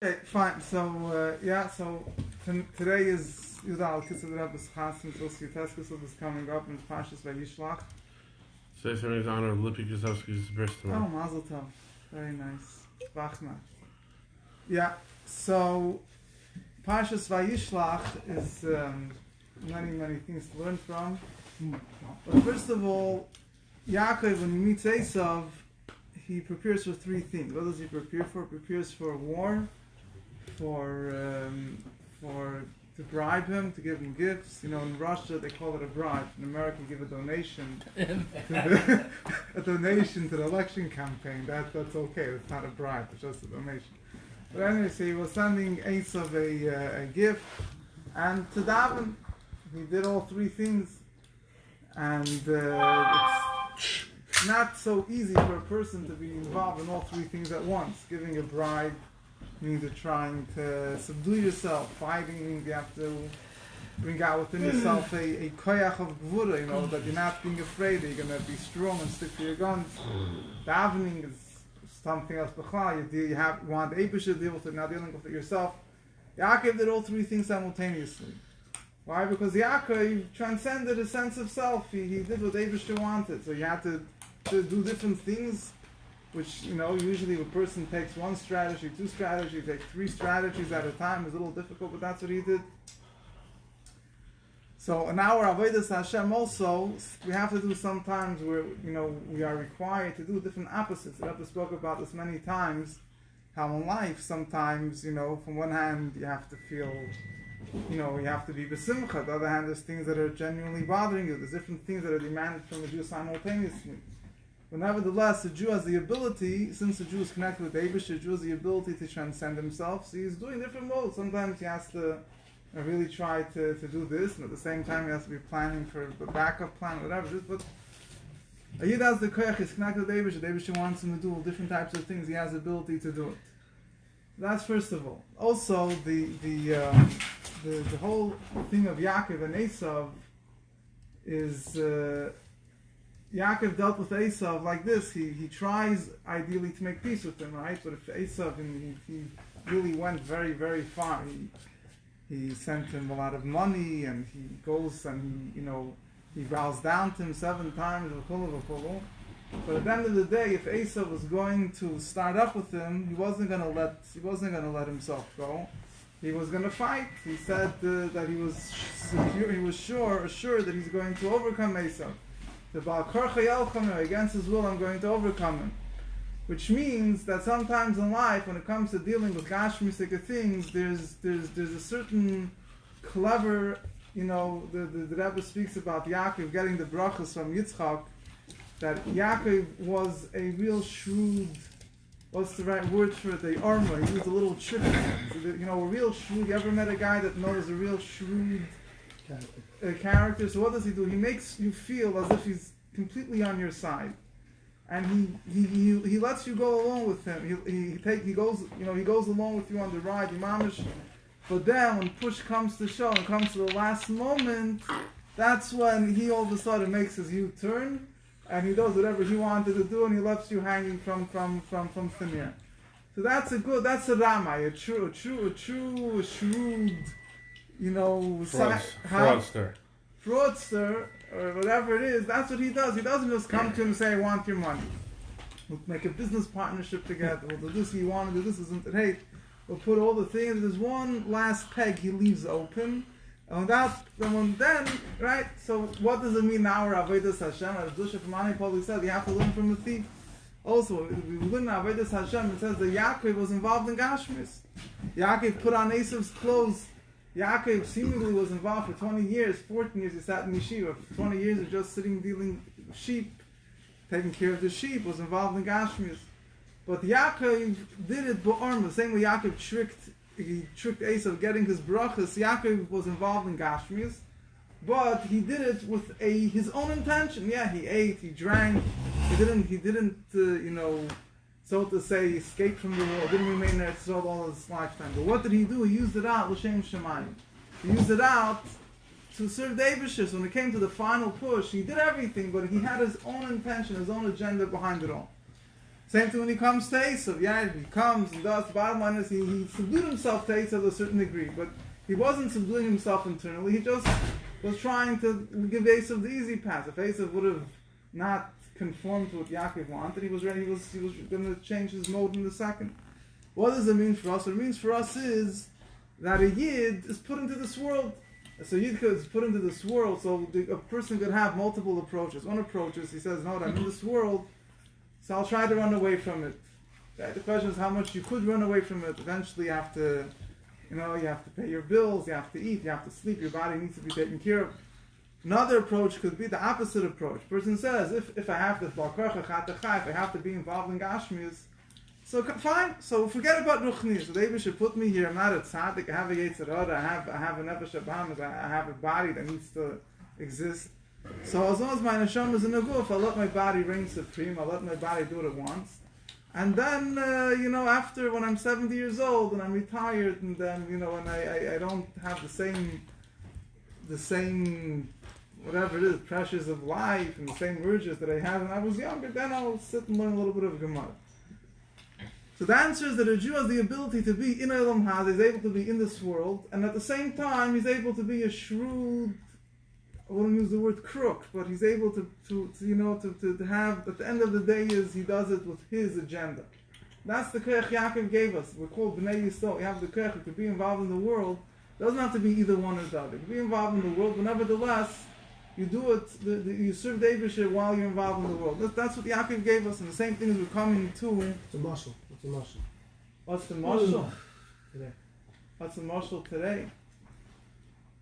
Okay, fine. So today is Yudal Kisud Rebbe's Chasim Zilski Teskisud is coming up in Parshas Vayishlach. Today's in honor of Lippy Kazowski's birth tomorrow. Oh, Mazel Tov. Very nice. Bachna. Yeah. So Parshas Vayishlach is many things to learn from. But first of all, Yaakov, when he meets Esav, he prepares for three things. What does he prepare for? He prepares for war, for to bribe him, to give him gifts. You know, in Russia they call it a bribe. In America, you give a donation, a donation to the election campaign. That's okay. It's not a bribe. It's just a donation. But anyway, so he was sending Esav a gift, and to Daven, he did all three things, and it's not so easy for a person to be involved in all three things at once. Giving a bribe means you're trying to subdue yourself. Fighting means you have to bring out within yourself a koyach of gvura, you know, that you're not being afraid, that you're going to be strong and stick to your guns. Davening is something else. You want the Eibush to deal with it, not dealing with it yourself. Yaakov did all three things simultaneously. Why? Because Yaakov transcended a sense of self. He did what Eibush wanted. So you had to do different things, which, you know, usually a person takes one strategy, two strategies, takes three strategies at a time. It's a little difficult, but that's what he did. So in our Avodas Hashem also, we have to do sometimes where, you know, we are required to do different opposites. The Rabbi spoke about this many times, how in life sometimes, you know, from one hand you have to feel, you know, you have to be besimcha. On the other hand, there's things that are genuinely bothering you. There's different things that are demanded from the Jew simultaneously. But nevertheless, the Jew has the ability, since the Jew is connected with the Eibush, the Jew has the ability to transcend himself. So he's doing different modes. Sometimes he has to really try to do this, and at the same time he has to be planning for a backup plan, whatever. But a Yid has the koyach, he's connected with the Eibush. The Eibush wants him to do different types of things. He has the ability to do it. That's first of all. Also, the whole thing of Yaakov and Esav is Yaakov dealt with Esav like this. He tries ideally to make peace with him, right? But if Esav, he really went very, very far. He sent him a lot of money, and he goes and he bows down to him 7 times. But at the end of the day, if Esav was going to start up with him, he wasn't going to let himself go. He was going to fight. He said that he was secure. He was assured that he's going to overcome Esav. The Baal Korcha Yelchameh, against his will, I'm going to overcome him. Which means that sometimes in life, when it comes to dealing with gashmistic things, there's a certain clever, you know, the Rebbe speaks about Yaakov getting the brachas from Yitzchak, that Yaakov was a real shrewd, what's the right word for it? The armor. He was a little tricky. So a real shrewd. You ever met a guy that knows a real shrewd character? So what does he do? He makes you feel as if he's completely on your side, and he lets you go along with him. He goes along with you on the ride, Imamish. But then when push comes to shove and comes to the last moment, that's when he all of a sudden makes his U-turn, and he does whatever he wanted to do, and he left you hanging from thin air. So that's a Ramai, a true shrewd, you know, fraudster, or whatever it is. That's what he does. He doesn't just come to him and say, I want your money. We'll make a business partnership together. We'll do this, you want to do this, isn't it? Hey, we'll put all the things. There's one last peg he leaves open. And then, right? So what does it mean now? Avodas Hashem, as Dusha Famani probably said, you have to learn from the thief. Also, we learn Avodas Hashem. It says that Yaakov was involved in Gashmis. Yaakov put on Esav's clothes. Yaakov seemingly was involved for 20 years, 14 years he sat in yeshiva. For 20 years he was just sitting dealing sheep, taking care of the sheep, was involved in Gashmis. But Yaakov did it b'orma, the same way Yaakov tricked Esav getting his brachas. Yaakov was involved in Gashmis, but he did it with his own intention. Yeah, he ate, he drank, he didn't so to say, escape from the world, didn't remain there all his lifetime. But what did he do? He used it out, l'shem shemayim. He used it out to serve the Eibush. So when it came to the final push, he did everything, but he had his own intention, his own agenda behind it all. Same thing when he comes to Esav. Yeah, he comes and does. The bottom line is he subdued himself to Esav to a certain degree, but he wasn't subduing himself internally. He just was trying to give Esav the easy path. If Esav would have not conformed to what Yaakov wanted, he was ready. He was going to change his mode in a second. What does it mean for us? What it means for us is that a Yid is put into this world. So Yid is put into this world, so a person could have multiple approaches. One approach is he says, no, I'm in this world, so I'll try to run away from it. The question is how much you could run away from it. Eventually you have to pay your bills, you have to eat, you have to sleep, your body needs to be taken care of. Another approach could be the opposite approach. The person says, if I have to, if I have to be involved in Gashmius, so fine. So forget about Ruchni. So they should put me here. I'm not a tzaddik. I have a Yetzirah. I have a Nefesh Abahamas. I have a body that needs to exist. So as long as my neshama is in the guf, I'll let my body reign supreme. I'll let my body do what it wants. And then, after when I'm 70 years old and I'm retired, and then, and I don't have the same whatever it is, pressures of life and the same urges that I had when I was younger, then I'll sit and learn a little bit of Gemara. So the answer is that a Jew has the ability to be in Olam Haba, he's able to be in this world, and at the same time he's able to be a shrewd, I wouldn't use the word crook, but he's able to have, at the end of the day he does it with his agenda. That's the Koach Yaakov gave us. We're called Bnei Yisrael. You have the Koach to be involved in the world. It doesn't have to be either one or the other. You can be involved in the world, but nevertheless, you do it, you serve the Eibusher while you're involved in the world. That's what Yaakov gave us, and the same thing is we're coming to. It's a mashal. What's the mashal today? What's the mashal today?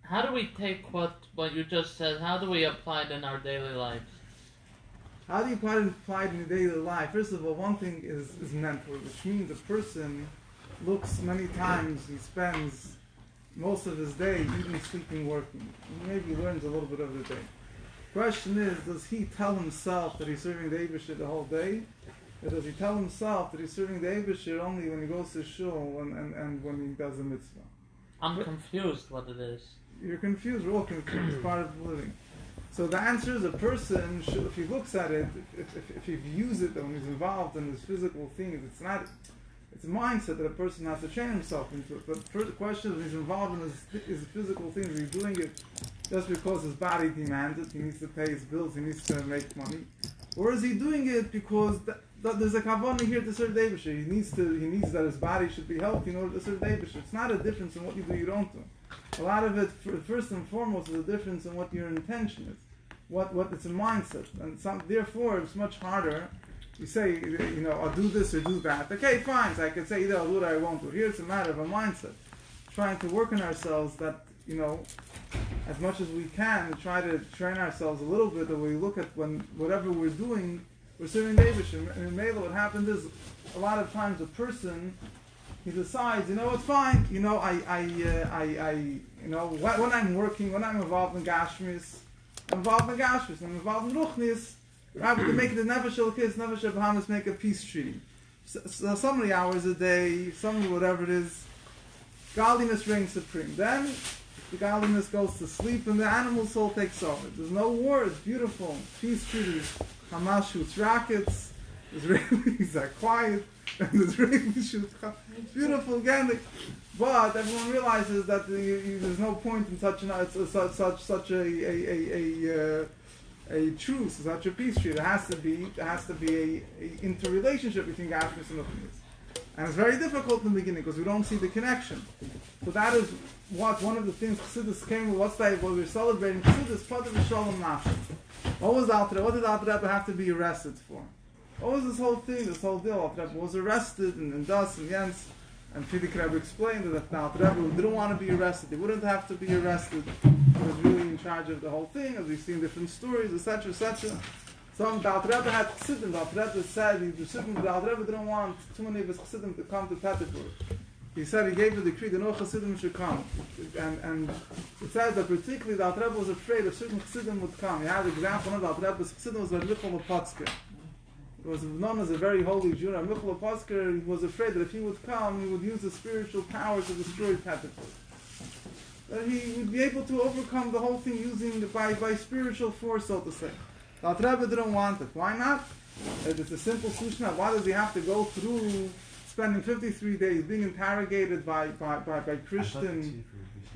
How do we take what you just said, how do we apply it in our daily lives? How do you apply it in your daily life? First of all, one thing is mental, which means a person looks many times, he spends most of his day eating, sleeping, working. He maybe learns a little bit of the day. Question is, does he tell himself that he's serving the Eibusher the whole day? Or does he tell himself that he's serving the Eibusher only when he goes to shul and when he does a mitzvah? I'm confused what it is. You're confused, we're all confused, it's part of living. So the answer is a person, if he looks at it, if he views it when he's involved in this physical thing, it's a mindset that a person has to train himself into it. But the question is, he's involved in his physical things, he's doing it just because his body demands it, he needs to pay his bills, he needs to make money. Or is he doing it because there's a kavanah here to serve the Eibusher? He needs that his body should be healthy in order to serve the Eibusher. It's not a difference in what you do, you don't do. A lot of it, first and foremost, is a difference in what your intention is. What it's a mindset. And therefore, it's much harder. You say, I'll do this or do that. Okay, fine. So I could say either I'll do it or I won't do it. Here it's a matter of a mindset. Trying to work on ourselves that, as much as we can, try to train ourselves a little bit that we look at when whatever we're doing, we're serving the Eibusher. And in Mela, what happens is, a lot of times a person, he decides, it's fine. When I'm working, when I'm involved in Gashmis, I'm involved in Ruchnis. Rabbi, to make it a Nefesh Elokis, Nefesh Abahamas, make a peace treaty. So many hours a day, whatever it is, godliness reigns supreme. Then the godliness goes to sleep and the animal soul takes over. There's no war, it's beautiful. Peace treaties, Hamas shoots rockets, Israelis are quiet, and the Israelis shoot. It's beautiful again. But everyone realizes that there's no point in such a truce, such a peace treaty. There has to be a interrelationship between Gashmis and Ruchnis. And it's very difficult in the beginning because we don't see the connection. So that is one of the things Chassidus came with. What we're celebrating? Chassidus, Father Shalom Nafshim. What did Alter Rebbe have to be arrested for? What was this whole thing, this whole deal? Alter Rebbe was arrested and Das and Jens. And Frierdiker Rebbe explained that the Alter Rebbe didn't want to be arrested. He wouldn't have to be arrested. He was really in charge of the whole thing, as we've seen different stories, etc., etc. So the Alter Rebbe had Chassidim. The Alter Rebbe said the Alter Rebbe didn't want too many of his Chassidim to come to Petersburg. He said he gave a decree that no Chassidim should come. And it says that particularly the Alter Rebbe was afraid that certain Chassidim would come. He had an example of the Alter Rebbe's Chassidim was Rabbi Michal. He was known as a very holy Jew. And Michal Aposker was afraid that if he would come, he would use the spiritual power to destroy Petersburg. That he would be able to overcome the whole thing using by spiritual force, so to say. The Alter Rebbe didn't want it. Why not? It's a simple solution. Why does he have to go through spending 53 days being interrogated by Christian,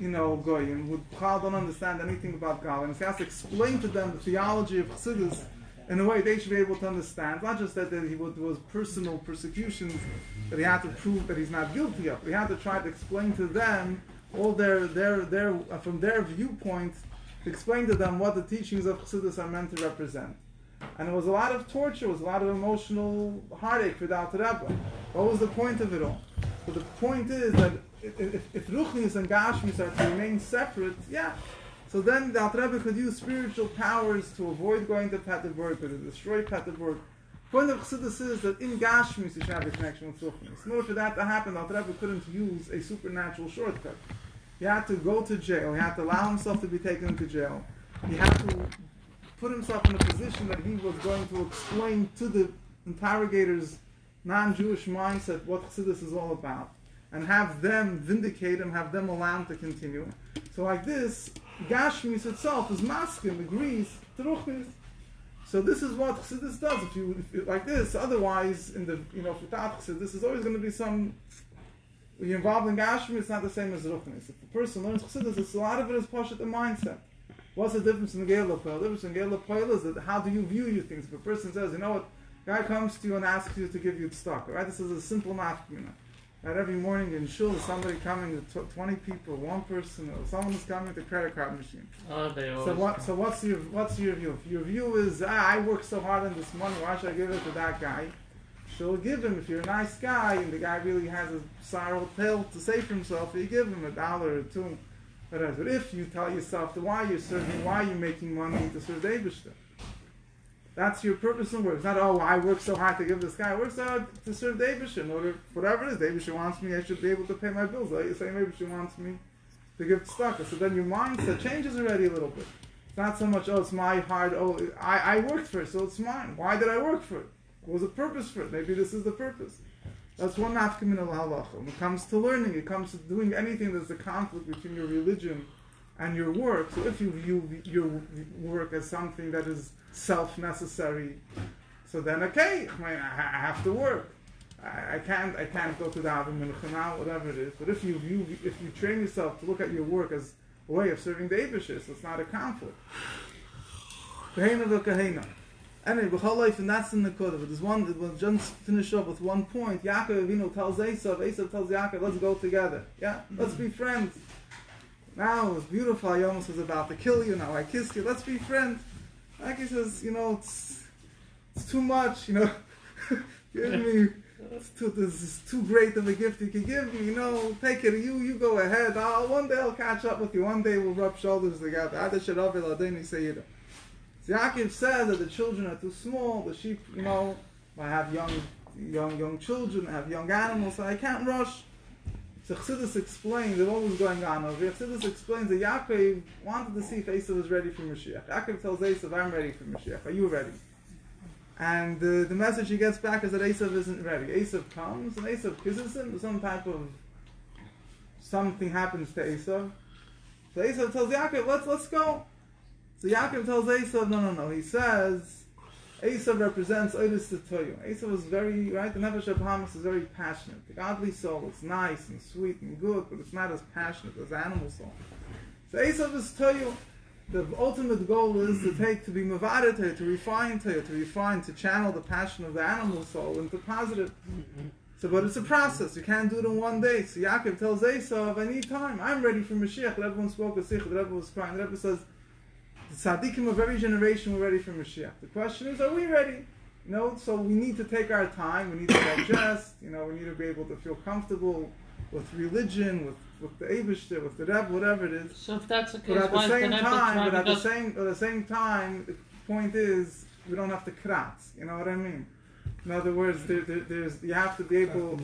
goyim who don't understand anything about God, and he has to explain to them the theology of Chassidus in a way they should be able to understand. Not just that there was personal persecutions that he had to prove that he's not guilty of, but he had to try to explain to them all their from their viewpoint, to explain to them what the teachings of Chassidus are meant to represent. And it was a lot of torture, it was a lot of emotional heartache for the Alter Rebbe. What was the point of it all? So the point is that if Ruchnis and Gashmis are to remain separate, so then the Alter Rebbe could use spiritual powers to avoid going to Peterburg, or to destroy Peterburg. The point of Chassidus is that in Gashmis you should have a connection with Ruchnis. In order for that to happen, the Alter Rebbe couldn't use a supernatural shortcut. He had to go to jail, he had to allow himself to be taken into jail. He had to put himself in a position that he was going to explain to the interrogators' non-Jewish mindset what Chassidus is all about, and have them vindicate him, have them allow him to continue. So like this, Gashmis itself is masking, agrees to Ruchnis. So this is what Chassidus does. If you like this, otherwise, without Chassidus, this is always going to be some. When you're involved in Gashmis, it's not the same as Ruchnis. If the person learns Chassidus, a lot of it is Pashat the mindset. What's the difference in Geila Poil? The difference in Geila Poil is that how do you view things? If a person says, guy comes to you and asks you to give you tzedakah, right? This is a simple nafkamina. Right? Every morning in shul, somebody coming, 20 people, one person, or someone is coming with a credit card machine. So what's your view? If your view is, I work so hard on this money, why should I give it to that guy? She'll give him. If you're a nice guy and the guy really has a sorrow tale to say for himself, you give him $1 or $2. But if you tell yourself why you're serving, why you're making money to serve the Eibishter, that's your purpose in work. It's not, I work so hard to give this guy. I work so hard to serve the Eibishter. In order, whatever it is, the Eibishter wants me, I should be able to pay my bills. The same Eibishter wants me to give tzedakah. So then your mindset changes already a little bit. It's not so much, it's my hard, I worked for it, so it's mine. Why did I work for it? What was the purpose for it? Maybe this is the purpose. That's one nafkamin al halacha. When it comes to learning, it comes to doing anything that's a conflict between your religion and your work. So if you view your work as something that is self-necessary, so then I have to work. I can't go to the Avim Mincha now, whatever it is. But if you train yourself to look at your work as a way of serving the Eibishter, so it's not a conflict. Kahena v'kahena. Anyway, b'chol life, and that's in the Kodev. But there's one, we'll just finish up with one point. Yaakov Avinu tells Esav tells Yaakov, let's go together. Let's be friends. Now it's beautiful, I almost was about to kill you, now I kiss you, let's be friends. Like he says, it's too much, give me, this is too great of a gift you can give me, take it, you go ahead, one day I'll catch up with you, one day we'll rub shoulders together. So Yaakov says that the children are too small, the sheep, I have young children, I have young animals, so I can't rush. So Chassidus explains that what was going on over here. Chassidus explains that Yaakov wanted to see if Esav was ready for Mashiach. Yaakov tells Esav, I'm ready for Mashiach. Are you ready? And the message he gets back is that Esav isn't ready. Esav comes and Esav kisses him. Something happens to Esav. So Esav tells Yaakov, let's go. So Yaakov tells Esav, no. He says, Esav represents Oidus Tetoyu. Esav was very, right? The Nefesh HaBahamis is very passionate. The godly soul is nice and sweet and good, but it's not as passionate as the animal soul. So Esav is Toyu. The ultimate goal is to be Mavadet, to refine, to channel the passion of the animal soul into positive. So, but it's a process. You can't do it in one day. So Yaakov tells Esav, I need time. I'm ready for Mashiach. The Rebbe spoke with Sikh. The Rebbe was crying. The Rebbe says, the tzaddikim of every generation were ready for Mashiach. The question is, are we ready? So we need to take our time. We need to digest. We need to be able to feel comfortable with religion, with the Eibishter, with the Rebbe, whatever it is. So if that's the case, but at the same time, the point is we don't have to kratz. You know what I mean? In other words, you have to be able.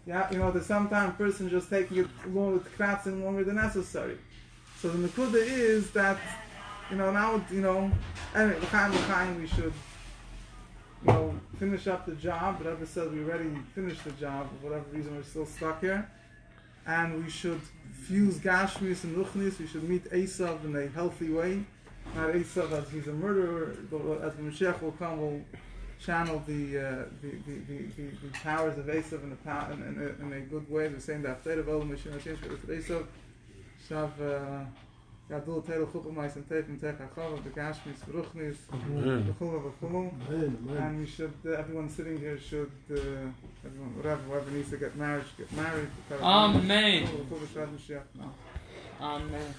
There's sometimes a person just taking it along with kratzing longer than necessary. So the nekuda is that. Anyway, we should, finish up the job. The Rebbe said we already finished the job. For whatever reason, we're still stuck here. And we should fuse Gashmis and Ruchnis. We should meet Esav in a healthy way. Not Esav as he's a murderer, but as the Mashiach will come, we'll channel the powers of Esav in a good way. We're saying that After Olam Mishim Hashem Shvit Esav Shav Gadol Teil Chupah Mais and Teif and Tech Achav the Gashmis V'Ruchnis V'Chulu. And we should everyone sitting here should everyone whoever needs to get married. Amen. Amen. Amen.